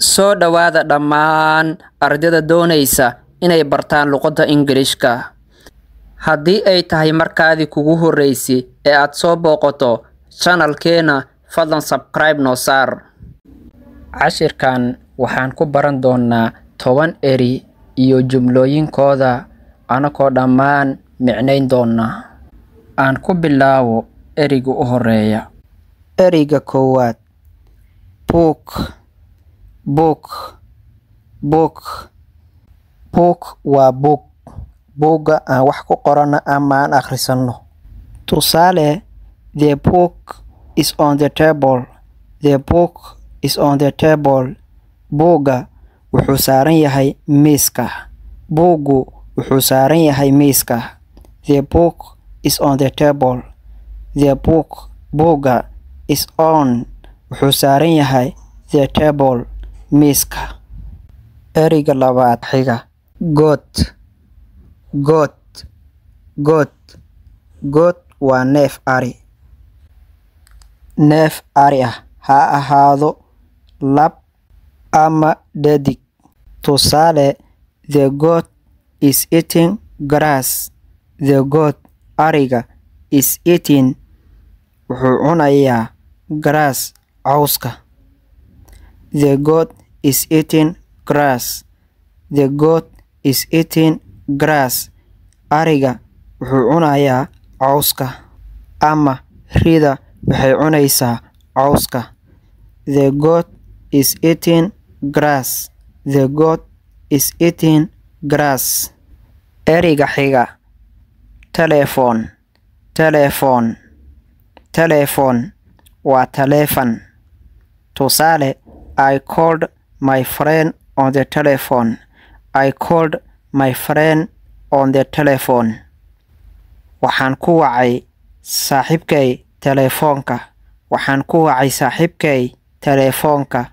Soo dhawaada dhammaan ardayda doonaysa inay bartaan luqadda Ingiriishka. Haddii ay tahay markaadii kugu horeysay ee aad soo booqato channelkeena, fadlan subscribe noo saar. Cashirkan waxaan ku baran doonaa 10 eri iyo jumlooyinkooda anagoo dhammaan micnayn doona. Aan ku bilaabo eriga u horeeya. Eriga koowaad. Book. Book. Book. Book waa book. Buuga aan wax ku qorano ama aan akhrisano. Tusaale, the book is on the table. The book is on the table. Buuga wuxuu saaran yahay miiska. Buugu wuxuu saaran yahay miiska. The book is on the table. The book, buuga, is on, wuxuu saaran yahay the table, miiska. Eriga labaad xiga. Goat. Goat. Goat. Goat waa neef ari. Neef ari ah, ha ahaado lab ama dhadig. Tusaale, the goat is eating grass. The goat, ariga, is eating, wuxuu cunayaa grass, cawska. The goat is eating grass. The goat is eating grass. Ariga wuxuu cunayaa cawska ama rida waxay cunaysaa cawska. The goat is eating grass. The goat is eating grass. Eriga xiga. Telephone. Telephone. Telephone waa taleefan. Tusaale, I called my friend on the telephone. I called my friend on the telephone. Waxaan ku wacay saaxiibkay telefoonka. Waxaan ku wacay saaxiibkay telefoonka.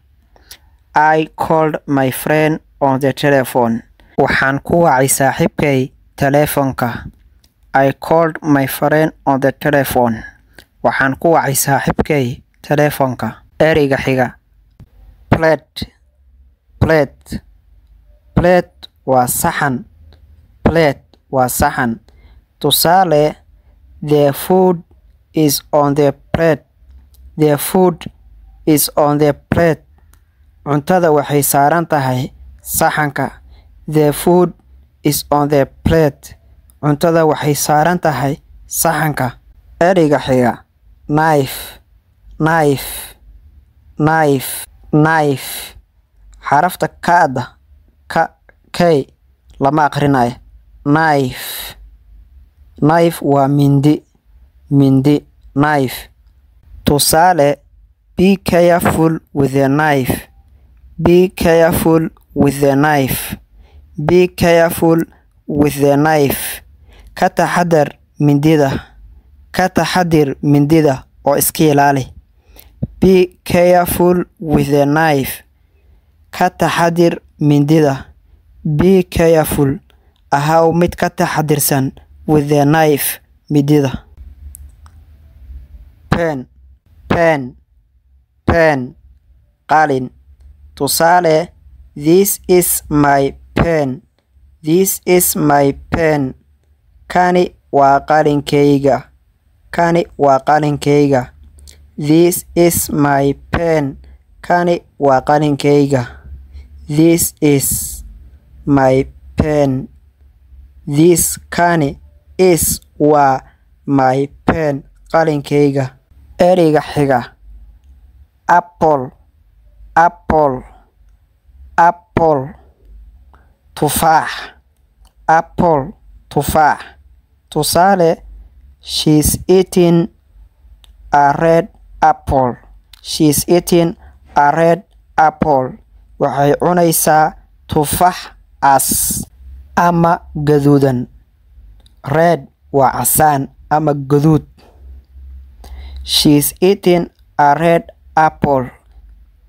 I called my friend on the telephone. Waxaan ku wacay saaxiibkay telefoonka. I called my friend on the telephone. Waxaan ku wacay saaxiibkay telefoonka. Eriga xiga. Plate. Plate. Plate waa saxan. Plate waa saxan. Tusaale, the food is on the plate. The food is on the plate. Cuntada waxay saaran tahay saxanka. The food is on the plate. Cuntada waxay saaran tahay saxanka. Eriga xiga. Knife. Knife. Knife. Knife. Xarafta kaada kay lama aqrinayo. Knife. Knife waa mindi. Mindi. Knife. Tusaale, be careful with the knife. Be careful with the knife. Be careful with the knife. Ka taxadar mindida. Ka taxadir mindida oo iska ilaali. Be careful with the knife. Ka taxadir mindida. Be careful. Ahaw mid ka taxadirsan with the knife, midida. Pen. Pen. Pen. Qalin. Tusaale, this is my pen. This is my pen. Kani waa qalinkayga. Kani waa qalinkayga. This is my pen. Kani waa qalinkayga. This is my pen. This kani is waa my pen. Qalinkayga. Eriga xiga. Apple. Apple. Apple. Tufaax. Apple. Tufaax. Tusaale, she's eating a red apple. She's eating a red apple. Waxay cunaysaa tufaax cas ama gaduudan. Red waa casaan ama gaduud. She's eating a red apple.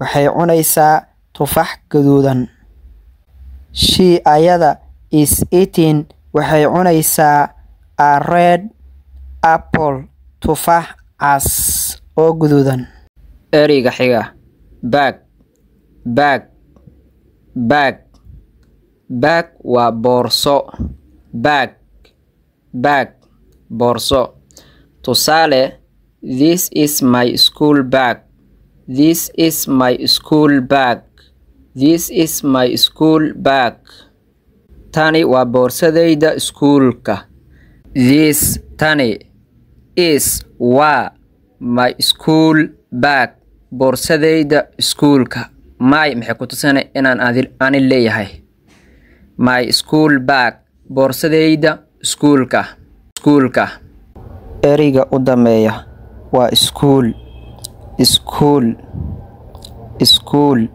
Waxay cunaysaa tufaax gaduudan. She ayada is eating, waxay cunaysaa a red apple. Tufaax cas oo gaduudan. Eriga xiga. Bag. Bag. bag. Bag waa boorso. Bag. Bag. Boorso. Tusaale, this is my school bag. This is my school bag. This is my school bag. Tani waa boorsadayda iskuulka. This tani is waa my school bag. Boorsadayda iskuulka. My maxay ku tusinay inaan ani leeyahay. My school bag. Boorsadayda iskuulka. Iskuulka. Ereyga u dameeya waa school. School. School.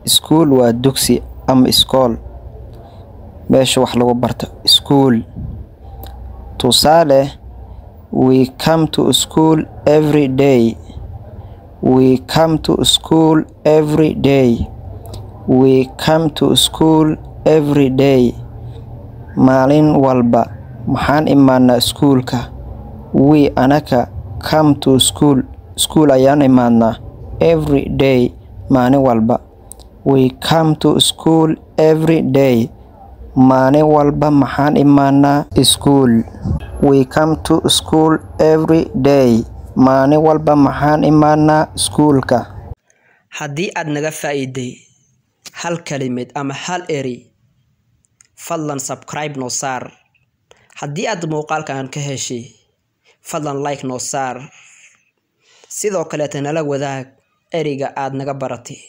School waa dugsi ama iskool. Meesha wax lagu barto. School. Tusaale, we come to school every day. We come to school every day. We come to school every day. Maalin walba maxaan imaanaa iskuulka. We anaka come to school. School ayaan imaanaa. Every day maalin walba. We come to school every day. Maalin walba maxaan imaanaa school. We come to school every day. Maalin walba maxaan imaanaa iskuulka. Haddii aad naga faa'iiday hal kalimad ama hal eri, fadlan subscribe noo saar. Haddii aad muuqaalkan ka heshay, fadlan like noo saar. Sidoo kale nala wadaag eriga aad naga baratay.